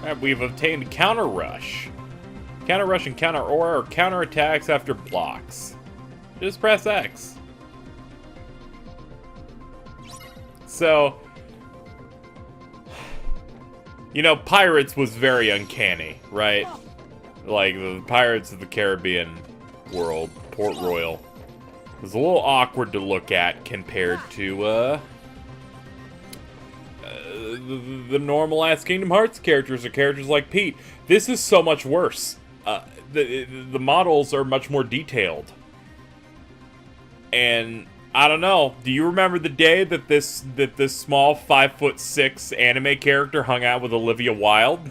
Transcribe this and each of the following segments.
Alright, we've obtained Counter Rush. Counter Rush and Counter Aura are counter attacks after blocks. Just press X. So, you know, Pirates was very uncanny, right? Like, the Pirates of the Caribbean world, Port Royal, was a little awkward to look at compared to, the normal-ass Kingdom Hearts characters or characters like Pete. This is so much worse. The models are much more detailed. And I don't know. Do you remember the day that this small 5'6" anime character hung out with Olivia Wilde?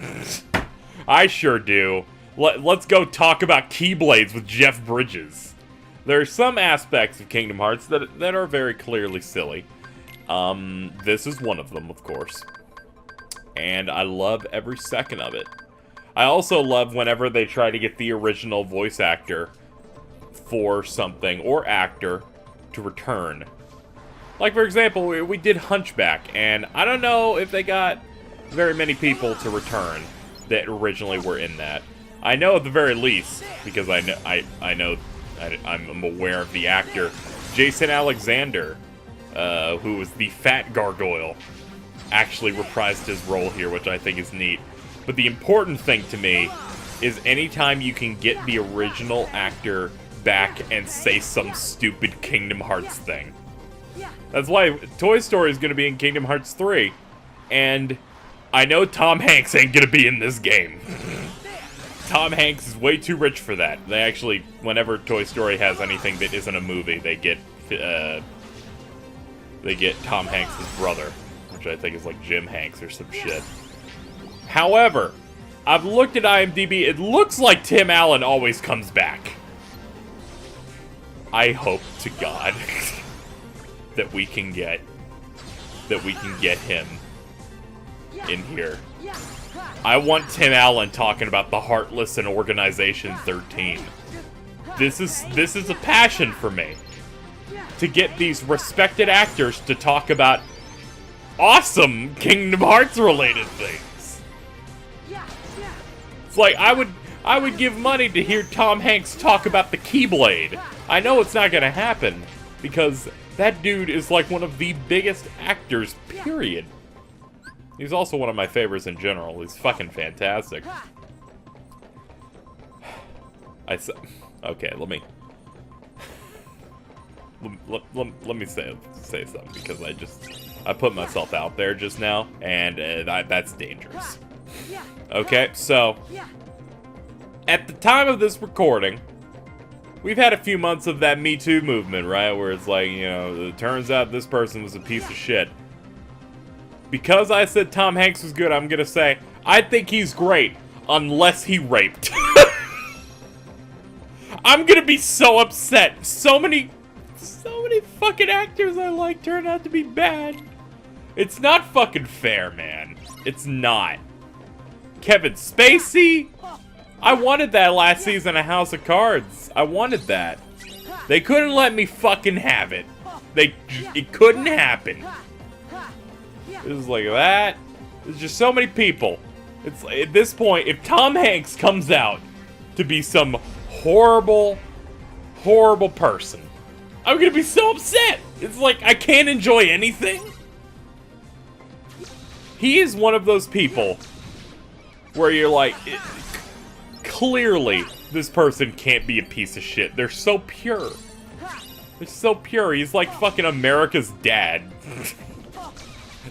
I sure do. Let's go talk about Keyblades with Jeff Bridges. There are some aspects of Kingdom Hearts that are very clearly silly. This is one of them, of course. And I love every second of it. I also love whenever they try to get the original voice actor for something, or actor, to return. Like, for example, we did Hunchback, and I don't know if they got very many people to return that originally were in that. I know at the very least, because I'm aware of the actor, Jason Alexander, who was the fat gargoyle, actually reprised his role here, which I think is neat. But the important thing to me is anytime you can get the original actor back and say some stupid Kingdom Hearts thing. That's why Toy Story is going to be in Kingdom Hearts 3, and I know Tom Hanks ain't going to be in this game. Tom Hanks is way too rich for that. They actually, whenever Toy Story has anything that isn't a movie, they get Tom Hanks' brother, which I think is like Jim Hanks or some shit. However, I've looked at IMDb. It looks like Tim Allen always comes back. I hope to God that we can get him in here. I want Tim Allen talking about the Heartless and Organization 13. This is a passion for me. To get these respected actors to talk about awesome Kingdom Hearts related things. It's like I would give money to hear Tom Hanks talk about the Keyblade. I know it's not gonna happen because that dude is like one of the biggest actors, period. He's also one of my favorites in general. He's fucking fantastic. Okay, let me say something because I put myself out there just now, and that's dangerous. Okay, so at the time of this recording, we've had a few months of that Me Too movement, right? Where it's like, you know, it turns out this person was a piece of shit. Because I said Tom Hanks was good, I'm gonna say, I think he's great, unless he raped. I'm gonna be so upset. So many fucking actors I like turn out to be bad. It's not fucking fair, man. It's not. Kevin Spacey? I wanted that last season of House of Cards. I wanted that. They couldn't let me fucking have it. It couldn't happen. It was like that. There's just so many people. It's at this point, if Tom Hanks comes out to be some horrible, horrible person, I'm gonna be so upset. It's like I can't enjoy anything. He is one of those people where you're like, clearly this person can't be a piece of shit. They're so pure. They're so pure. He's like fucking America's dad.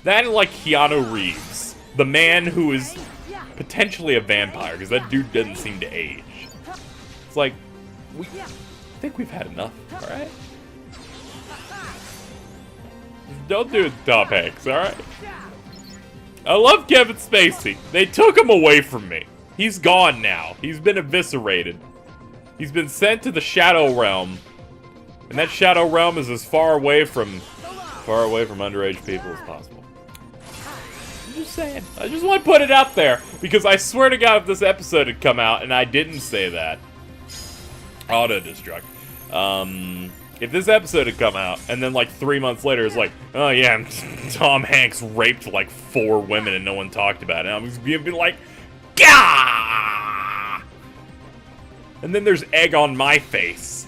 That and like Keanu Reeves, the man who is potentially a vampire, because that dude doesn't seem to age. It's like, I think we've had enough, alright? Don't do it to Tom Hanks, alright? I love Kevin Spacey. They took him away from me. He's gone now. He's been eviscerated. He's been sent to the Shadow Realm. And that Shadow Realm is as far away from underage people as possible. I'm just saying. I just want to put it out there. Because I swear to God, if this episode had come out and I didn't say that. Auto-destruct. If this episode had come out, and then like 3 months later, it's like, oh yeah, Tom Hanks raped like 4 women and no one talked about it. I'm just gonna be like, Gah! And then there's egg on my face.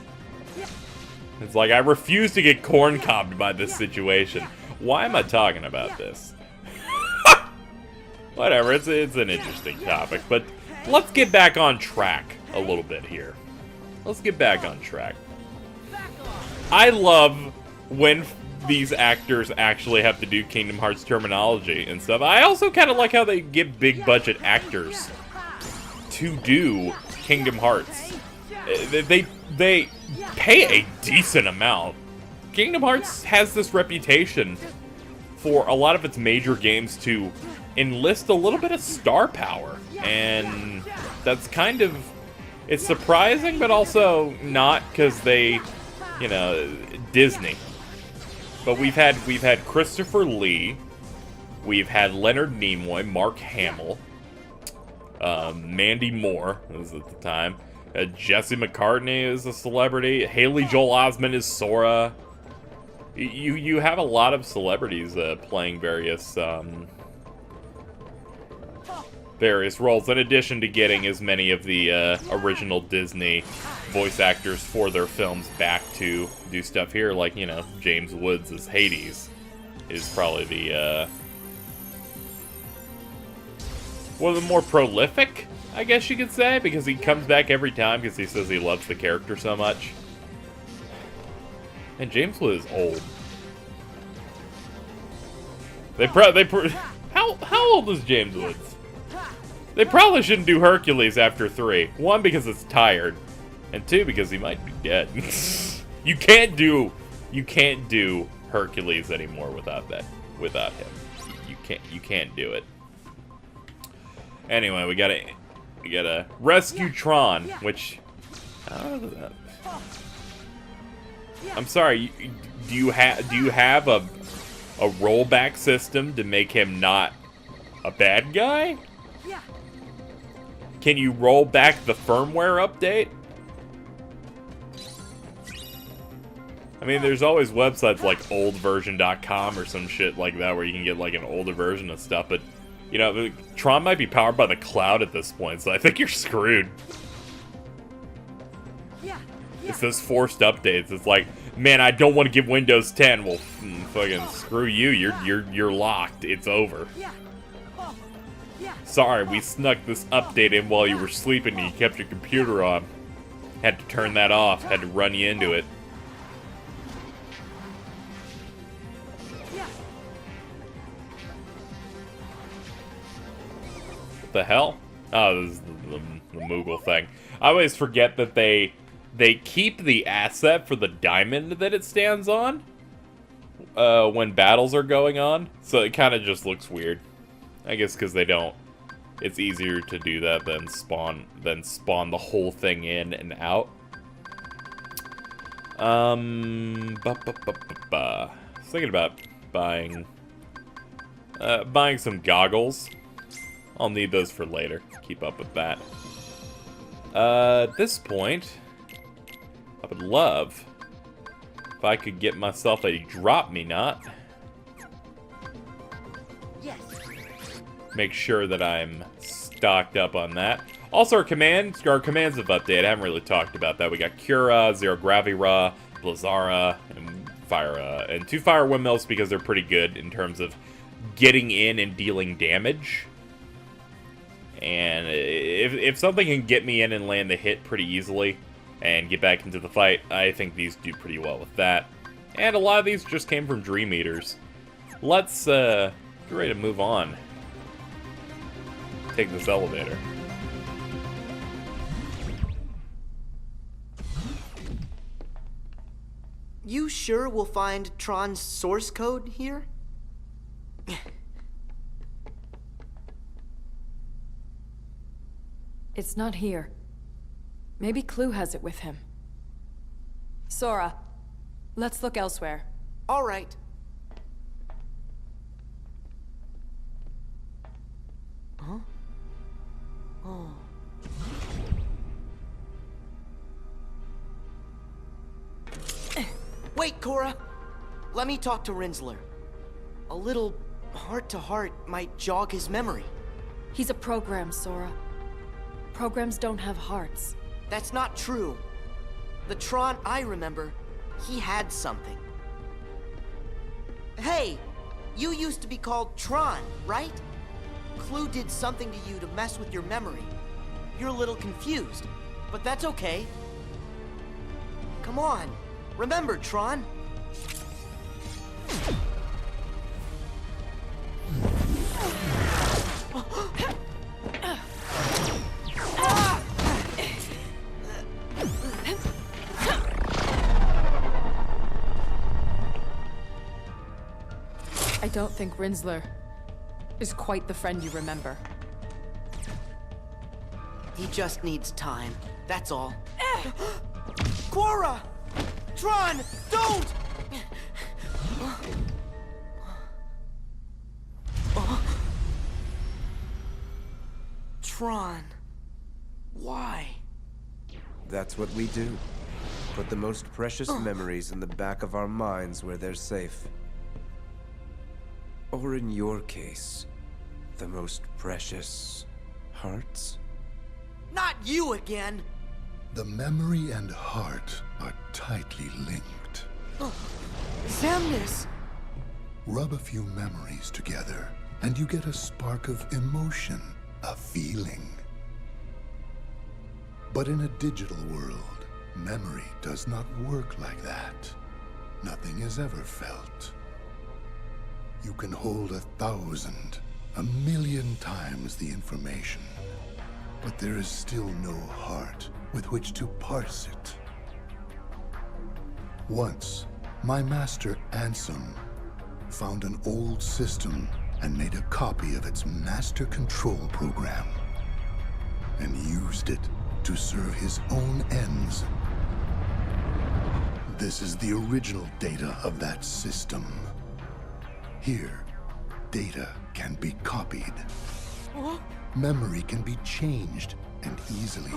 It's like, I refuse to get corn-cobbed by this situation. Why am I talking about this? Whatever, it's an interesting topic, but let's get back on track a little bit here. Let's get back on track. I love when these actors actually have to do Kingdom Hearts terminology and stuff. I also kind of like how they get big-budget actors to do Kingdom Hearts. They pay a decent amount. Kingdom Hearts has this reputation for a lot of its major games to enlist a little bit of star power, and that's kind of, it's surprising, but also not, because they, you know, Disney. But we've had Christopher Lee, we've had Leonard Nimoy, Mark Hamill, Mandy Moore was at the time, Jesse McCartney is a celebrity, Haley Joel Osment is Sora. You have a lot of celebrities playing various roles, in addition to getting as many of the original Disney voice actors for their films back to do stuff here, like, you know, James Woods as Hades is probably the one of the more prolific, I guess you could say, because he comes back every time because he says he loves the character so much. And James Woods is old. How old is James Woods? They probably shouldn't do Hercules after 3. 1, because it's tired, and 2, because he might be dead. You can't do Hercules anymore without him. You can't do it. Anyway, we gotta rescue Tron, which I'm sorry. Do you have a rollback system to make him not a bad guy? Can you roll back the firmware update? I mean, there's always websites like oldversion.com or some shit like that where you can get like an older version of stuff, but you know, Tron might be powered by the cloud at this point, so I think you're screwed. It's those forced updates. It's like, man, I don't want to give Windows 10. Well, fucking screw you. You're locked. It's over. Sorry, we snuck this update in while you were sleeping and you kept your computer on. Had to turn that off. Had to run you into it. What the hell? Oh, this is the Moogle thing. I always forget that they keep the asset for the diamond that it stands on when battles are going on, so it kind of just looks weird. I guess because they don't. It's easier to do that than spawn the whole thing in and out. I was thinking about buying some goggles. I'll need those for later. Keep up with that. At this point, I would love if I could get myself a drop-me-not. Yes. Make sure that I'm stocked up on that. Also, our commands have updated. I haven't really talked about that. We got Cura, Zero Gravity Ra, Blizzara, and and 2 Fire Windmills because they're pretty good in terms of getting in and dealing damage. And if something can get me in and land the hit pretty easily and get back into the fight, I think these do pretty well with that. And a lot of these just came from Dream Eaters. Let's get ready to move on. Take this elevator. You sure we'll find Tron's source code here? It's not here. Maybe Clue has it with him. Sora, let's look elsewhere. All right. Huh? Oh. Wait, Cora! Let me talk to Rinzler. A little heart-to-heart might jog his memory. He's a program, Sora. Programs don't have hearts. That's not true. The Tron I remember, he had something. Hey, you used to be called Tron, right? Clue did something to you to mess with your memory. You're a little confused, but that's okay. Come on, remember, Tron. I don't think Rinzler is quite the friend you remember. He just needs time, that's all. Quora! Tron, don't! Tron, why? That's what we do. Put the most precious memories in the back of our minds where they're safe. Or in your case, the most precious hearts? Not you again! The memory and heart are tightly linked. Xemnas! Rub a few memories together, and you get a spark of emotion, a feeling. But in a digital world, memory does not work like that. Nothing is ever felt. You can hold 1,000, 1,000,000 times the information, but there is still no heart with which to parse it. Once, my master Ansem found an old system and made a copy of its master control program, and used it to serve his own ends. This is the original data of that system. Here, data can be copied. Memory can be changed and easily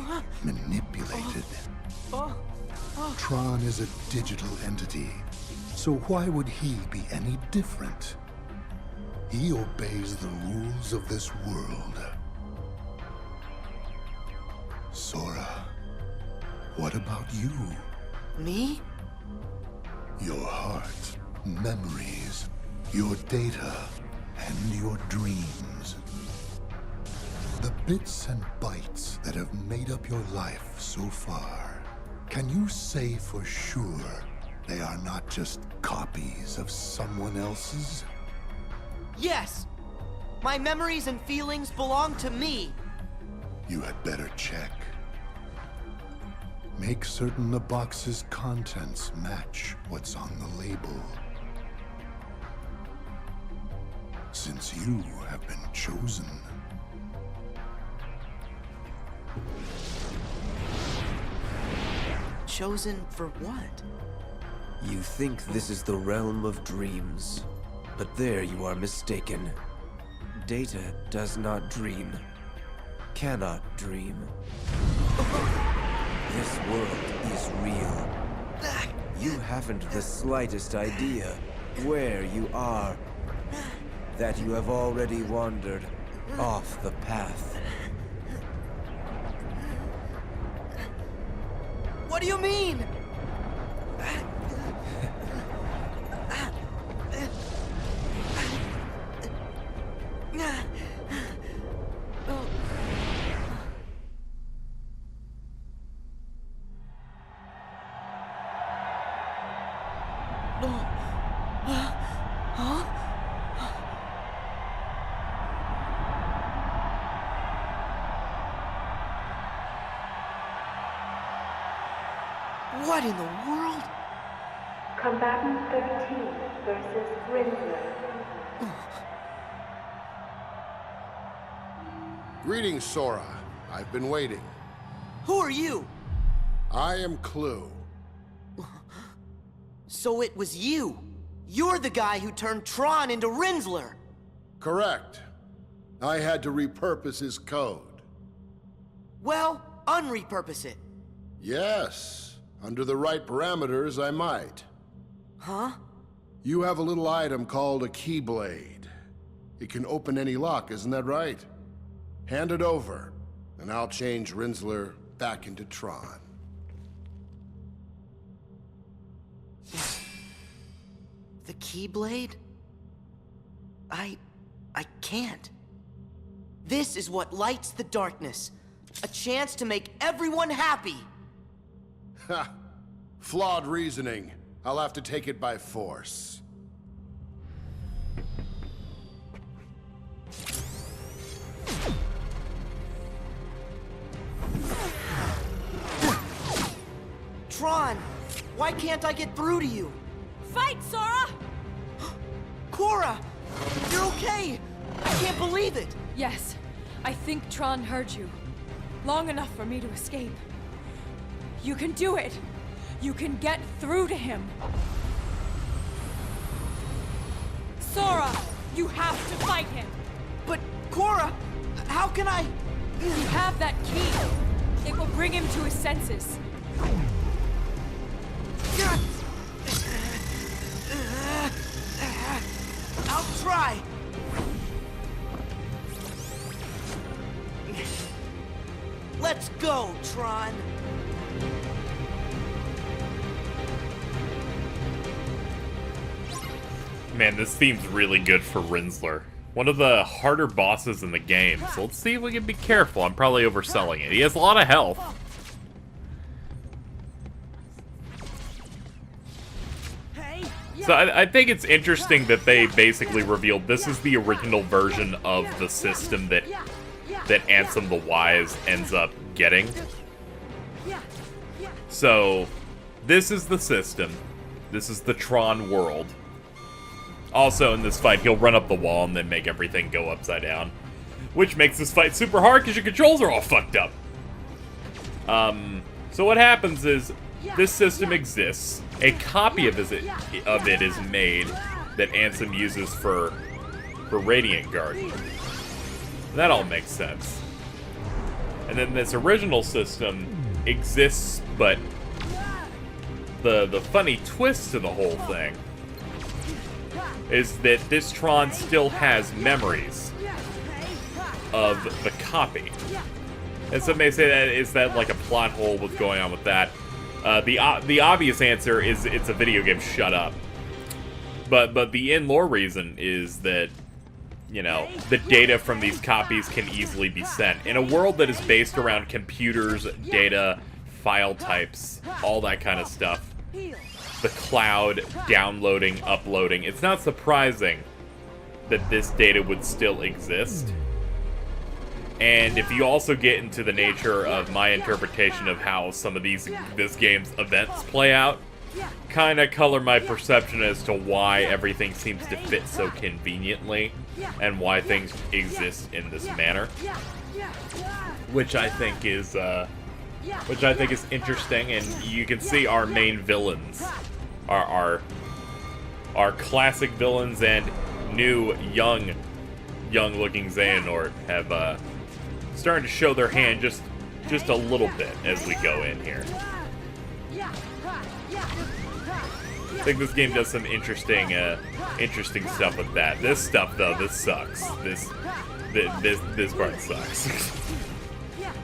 manipulated. Tron is a digital entity, so why would he be any different? He obeys the rules of this world. Sora, what about you? Me? Your heart, memories, your data, and your dreams. The bits and bytes that have made up your life so far. Can you say for sure they are not just copies of someone else's? Yes! My memories and feelings belong to me! You had better check. Make certain the box's contents match what's on the label. Since you have been chosen. Chosen for what? You think this is the realm of dreams, but there you are mistaken. Data does not dream, cannot dream. This world is real. You haven't the slightest idea where you are, that you have already wandered off the path. What do you mean? What in the world? Combatant 13 versus Rinzler. Greetings, Sora. I've been waiting. Who are you? I am Clue. So it was you. You're the guy who turned Tron into Rinzler. Correct. I had to repurpose his code. Well, unrepurpose it. Yes. Under the right parameters, I might. Huh? You have a little item called a Keyblade. It can open any lock, isn't that right? Hand it over, and I'll change Rinzler back into Tron. The Keyblade? I can't. This is what lights the darkness. A chance to make everyone happy. Ha! Flawed reasoning. I'll have to take it by force. Tron, why can't I get through to you? Fight, Sora! Cora, you're okay. I can't believe it. Yes, I think Tron heard you. Long enough for me to escape. You can do it. You can get through to him. Sora, you have to fight him. But Cora, how can I? You have that key. It will bring him to his senses. I'll try. Let's go, Tron. Man, this theme's really good for Rinzler. One of the harder bosses in the game, so let's see if we can be careful. I'm probably overselling it. He has a lot of health. So I think it's interesting that they basically revealed this is the original version of the system that Ansem the Wise ends up getting. So, this is the system. This is the Tron world. Also, in this fight, he'll run up the wall and then make everything go upside down. Which makes this fight super hard because your controls are all fucked up. So what happens is, this system exists. A copy of it is made that Ansem uses for Radiant Guardian. That all makes sense. And then this original system exists, but the funny twist to the whole thing is that this Tron still has memories of the copy. And some may say that is that like a plot hole, what's going on with that? The obvious answer is it's a video game, shut up. But the in-lore reason is that, you know, the data from these copies can easily be sent. In a world that is based around computers, data, file types, all that kind of stuff, the cloud, downloading, uploading, it's not surprising that this data would still exist. And if you also get into the nature of my interpretation of how some of this game's events play out, kind of color my perception as to why everything seems to fit so conveniently and why things exist in this manner, which I think is interesting. And you can see our main villains, our classic villains and new young looking Xehanort have starting to show their hand just a little bit as we go in here. I think this game does some interesting stuff with that. This stuff though, this sucks. This part sucks.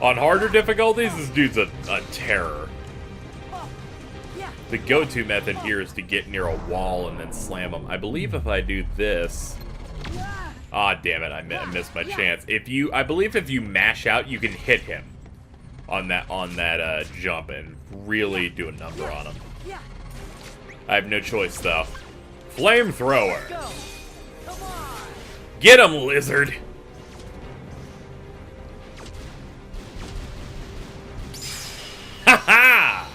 On harder difficulties, this dude's a terror. The go-to method here is to get near a wall and then slam them. I believe if I do this. Ah, damn it! I missed my chance. I believe if you mash out, you can hit him on that jump and really do a number on him. I have no choice though. Flamethrower. Get him, lizard. Ha ha!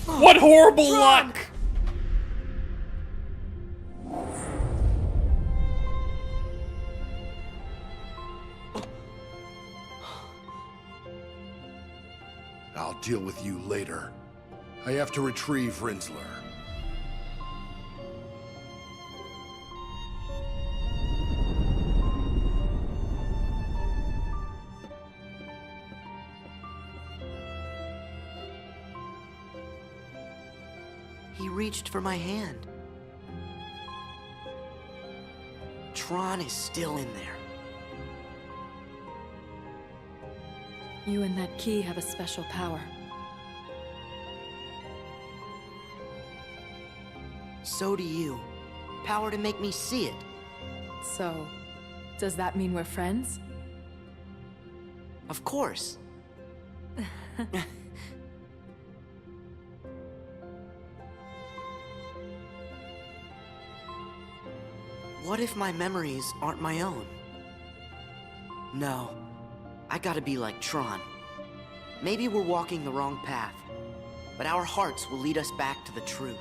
What horrible luck! I'll deal with you later. I have to retrieve Rinzler. He reached for my hand. Tron is still in there. You and that key have a special power. So do you. Power to make me see it. So, does that mean we're friends? Of course. What if my memories aren't my own? No. I gotta be like Tron. Maybe we're walking the wrong path, but our hearts will lead us back to the truth.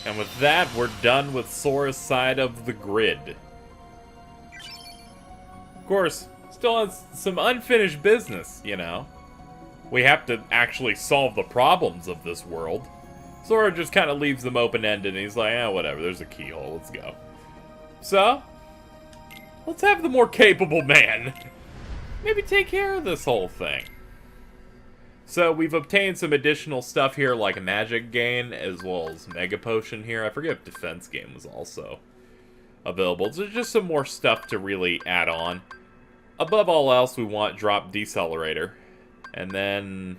And with that, we're done with Sora's side of the grid. Of course, still has some unfinished business, you know. We have to actually solve the problems of this world. Sora just kind of leaves them open-ended, and he's like, whatever, there's a keyhole, let's go. So, let's have the more capable man maybe take care of this whole thing. So we've obtained some additional stuff here, like a magic gain, as well as Mega Potion here. I forget if Defense Gain was also available. So just some more stuff to really add on. Above all else, we want Drop Decelerator. And then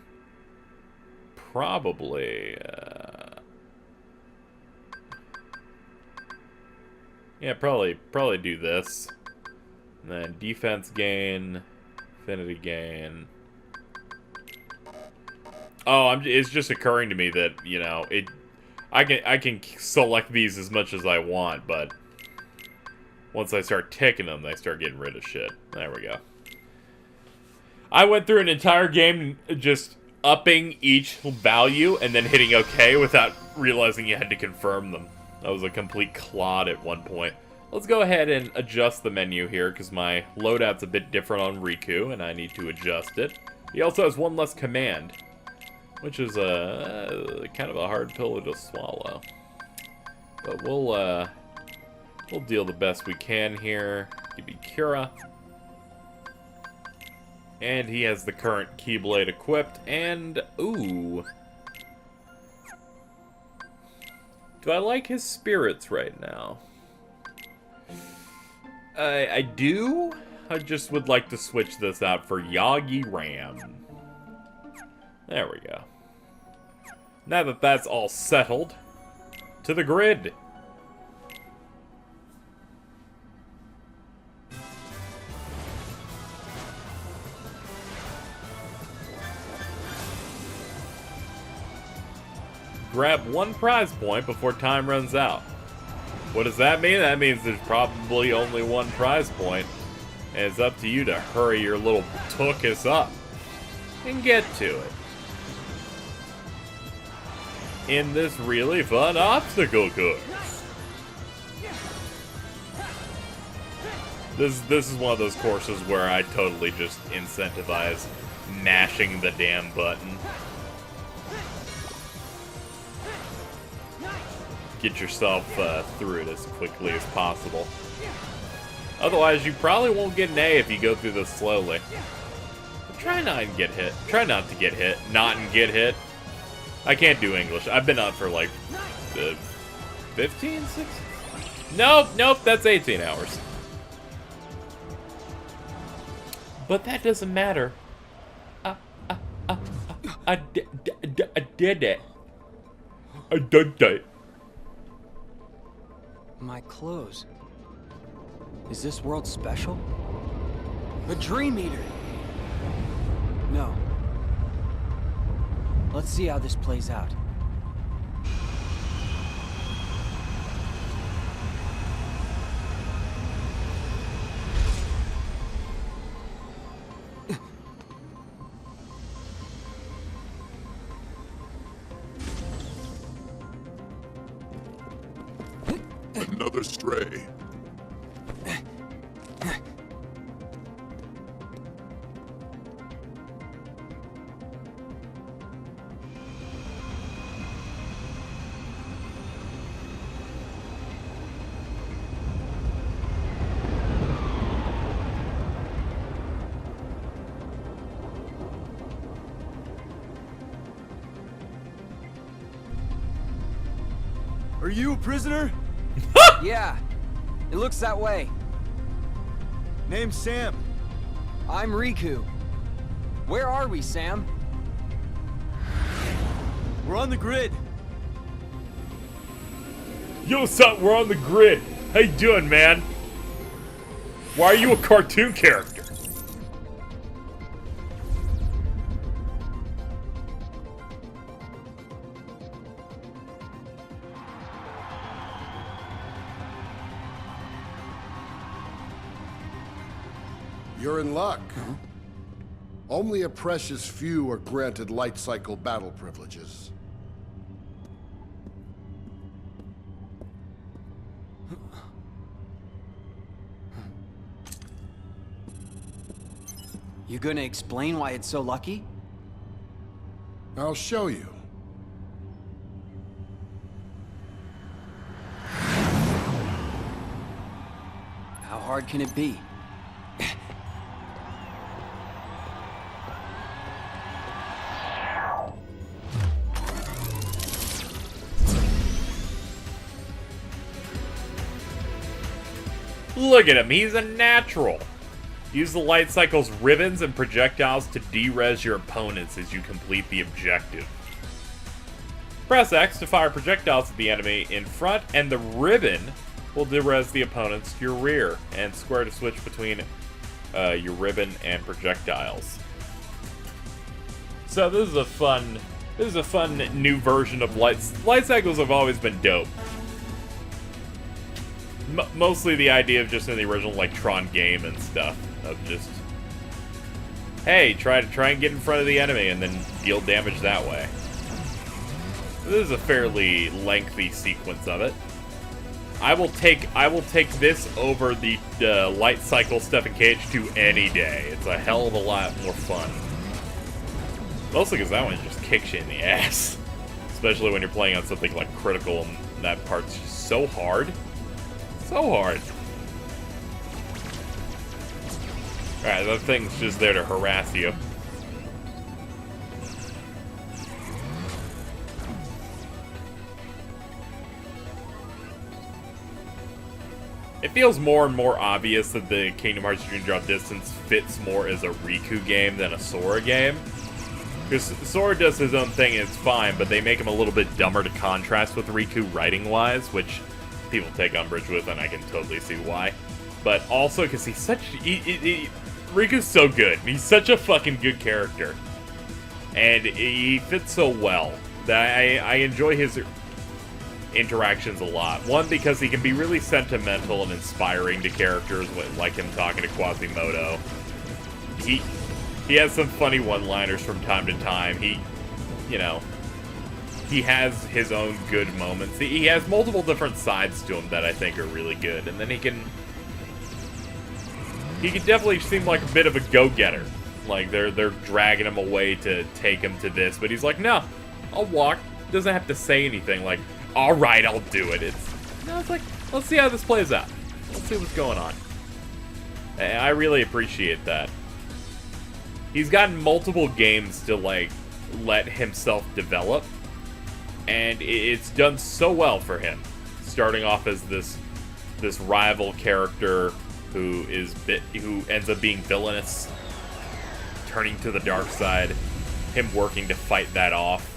probably... yeah, probably do this. And then Defense Gain, Affinity Gain... Oh, it's just occurring to me that, you know, I can select these as much as I want, but once I start ticking them, they start getting rid of shit. There we go. I went through an entire game just upping each value and then hitting OK without realizing you had to confirm them. That was a complete clod at one point. Let's go ahead and adjust the menu here, because my loadout's a bit different on Riku, and I need to adjust it. He also has one less command, which is kind of a hard pill to swallow. But we'll deal the best we can here. Give me Cura. And he has the current Keyblade equipped, and ooh. Do I like his spirits right now? I do. I just would like to switch this out for Yagi Ram. There we go. Now that that's all settled, to the grid. Grab one prize point before time runs out. What does that mean? That means there's probably only one prize point, and it's up to you to hurry your little tookus up and get to it. In this really fun obstacle course. This is one of those courses where I totally just incentivize mashing the damn button. Get yourself through it as quickly as possible. Otherwise, you probably won't get an A if you go through this slowly. But try not and get hit. Try not to get hit. Not and get hit. I can't do English. I've been up for like 15, 16? Nope, that's 18 hours. But that doesn't matter. I did it. I did it. My clothes. Is this world special? A dream eater! No. Let's see how this plays out. Another stray. Are you a prisoner? Yeah, it looks that way. Name's Sam. I'm Riku. Where are we, Sam? We're on the grid. Yo, what's up? We're on the grid. How you doing, man? Why are you a cartoon character? You're in luck. Only a precious few are granted light cycle battle privileges. You gonna explain why it's so lucky? I'll show you. How hard can it be? Look at him, he's a natural. Use the light cycle's ribbons and projectiles to de-res your opponents as you complete the objective. Press X to fire projectiles at the enemy in front, and the ribbon will de-res the opponents to your rear, and square to switch between your ribbon and projectiles. So this is a fun new version of light cycles. Have always been dope. Mostly the idea of just in the original like Tron game and stuff of just, hey, try and get in front of the enemy and then deal damage that way. This is a fairly lengthy sequence of it. I will take this over the light cycle Stephen Cage 2 any day. It's a hell of a lot more fun. Mostly because that one just kicks you in the ass, especially when you're playing on something like Critical and that part's just so hard. So hard. Alright, that thing's just there to harass you. It feels more and more obvious that the Kingdom Hearts Dream Drop Distance fits more as a Riku game than a Sora game. Because Sora does his own thing and it's fine, but they make him a little bit dumber to contrast with Riku writing-wise, which people take umbrage with, and I can totally see why. But also because he's such... Riku's so good. He's such a fucking good character. And he fits so well that I enjoy his interactions a lot. One, because he can be really sentimental and inspiring to characters, like him talking to Quasimodo. He has some funny one-liners from time to time. He has his own good moments. He has multiple different sides to him that I think are really good. And then he can definitely seem like a bit of a go-getter. Like, they're dragging him away to take him to this, but he's like, no, I'll walk. Doesn't have to say anything like, alright, It's like, let's see how this plays out. Let's see what's going on. And I really appreciate that. He's gotten multiple games to, like, let himself develop, and it's done so well for him. Starting off as this rival character who ends up being villainous turning to the dark side, him working to fight that off,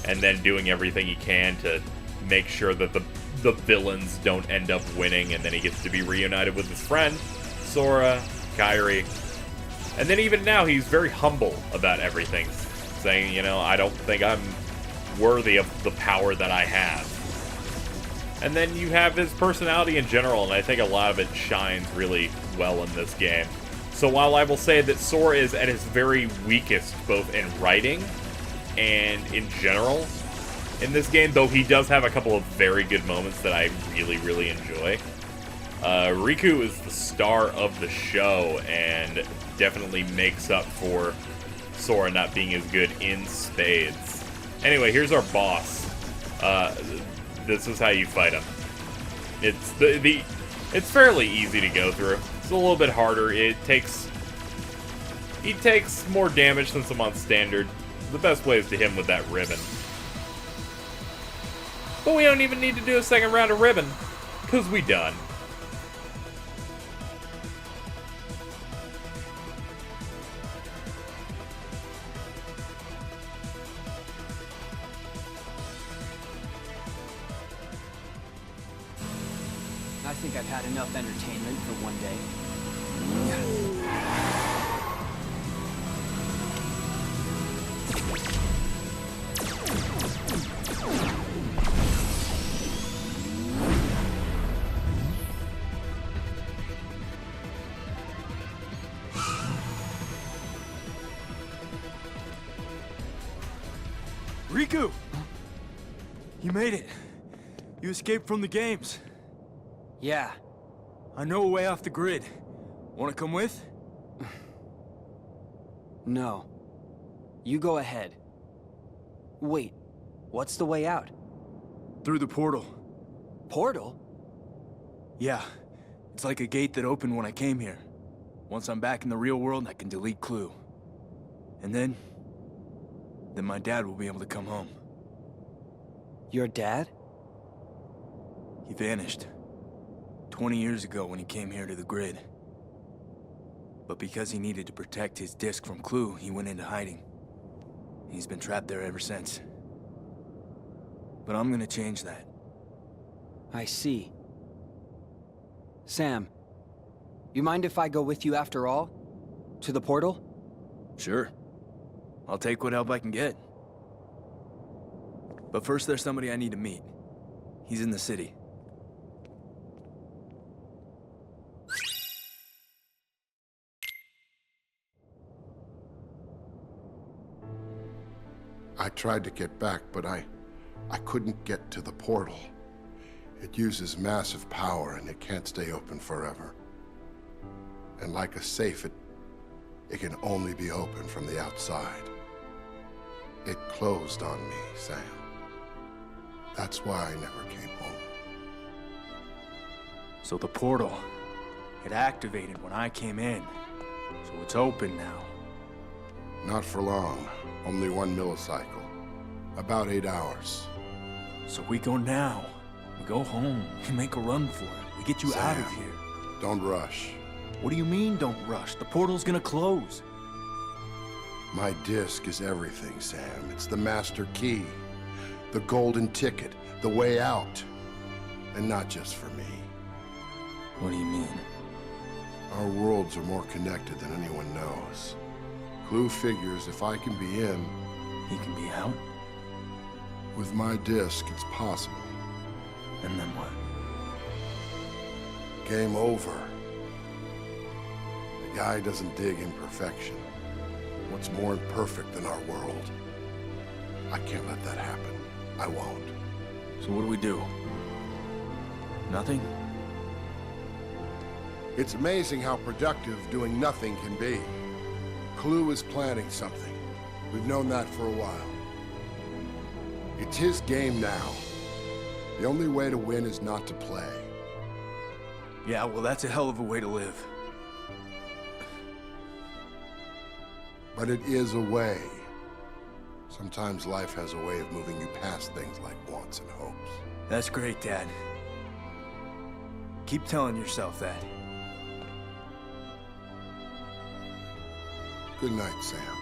and then doing everything he can to make sure that the villains don't end up winning, and then he gets to be reunited with his friend, Sora, Kairi. And then even now, he's very humble about everything, saying, you know, I don't think I'm worthy of the power that I have. And then you have his personality in general, and I think a lot of it shines really well in this game. So while I will say that Sora is at his very weakest, both in writing and in general in this game, though he does have a couple of very good moments that I really, really enjoy, Riku is the star of the show and definitely makes up for Sora not being as good in spades. Anyway, here's our boss. This is how you fight him. It's it's fairly easy to go through. It's a little bit harder. He takes more damage than some on standard. The best way is to hit him with that ribbon. But we don't even need to do a second round of ribbon, because we done. I think I've had enough entertainment for one day. Riku! You made it. You escaped from the games. Yeah. I know a way off the grid. Wanna come with? No. You go ahead. Wait, what's the way out? Through the portal. Portal? Yeah. It's like a gate that opened when I came here. Once I'm back in the real world, I can delete Clue. And then my dad will be able to come home. Your dad? He vanished 20 years ago when he came here to the grid. But because he needed to protect his disc from Clue, he went into hiding. He's been trapped there ever since. But I'm gonna change that. I see. Sam, you mind if I go with you after all? To the portal? Sure. I'll take what help I can get. But first there's somebody I need to meet. He's in the city. I tried to get back, but I couldn't get to the portal. It uses massive power and it can't stay open forever. And like a safe, it can only be opened from the outside. It closed on me, Sam. That's why I never came home. So the portal, it activated when I came in. So it's open now. Not for long. Only 1 millicycle. About 8 hours. So we go now. We go home. We make a run for it. We get you out of Sam, here. Don't rush. What do you mean, don't rush? The portal's gonna close. My disc is everything, Sam. It's the master key. The golden ticket. The way out. And not just for me. What do you mean? Our worlds are more connected than anyone knows. Clue figures if I can be in, He can be out? with my disc, it's possible. And then what? Game over. The guy doesn't dig imperfection. What's more imperfect than our world? I can't let that happen. I won't. So what do we do? Nothing? It's amazing how productive doing nothing can be. Clue is planning something. We've known that for a while. It's his game now. The only way to win is not to play. Yeah, well, that's a hell of a way to live. But it is a way. Sometimes life has a way of moving you past things like wants and hopes. That's great, Dad. Keep telling yourself that. Good night, Sam.